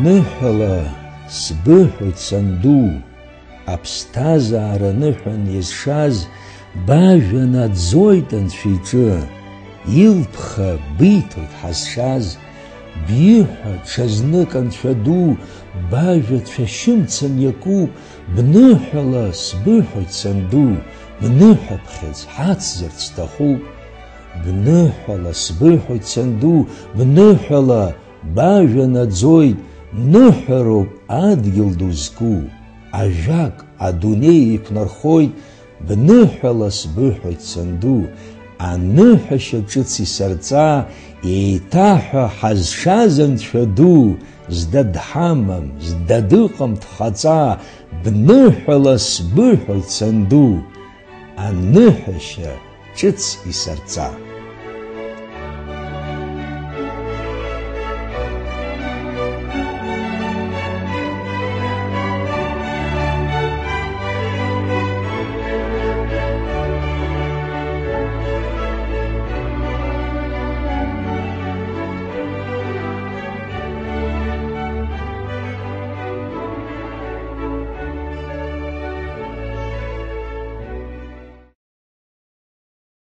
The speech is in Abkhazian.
Бныҳәала сбыҳәоит санду, аԥсҭазаара ныҳәан иазшаз бажәа наӡоит анцәа иҿы, илԥха биҭоит ҳазшаз, биҳәа ҽазнык анцәа ду, бажәа цәашьымцан иакуп, бныҳәала сбыҳәоит санду, бныҳәаԥхьыӡ ҳацзарц сҭахуп. Бныҳәала сбыҳәоит санду, бныҳәала бажәа наӡоит, ныҳәароуп адгьыл ду зку, ажәак адунеи иқәнархоит, бныҳәала сбыҳәоит санду, аныҳәашьа ҿыц исарҵа, еиҭаҳәа ҳазшаз анцәа ду, зда дҳамам, зда дыҟам дхаҵа, бныҳәала сбыҳәоит санду, аныҳәашьа ҿыц исарҵа.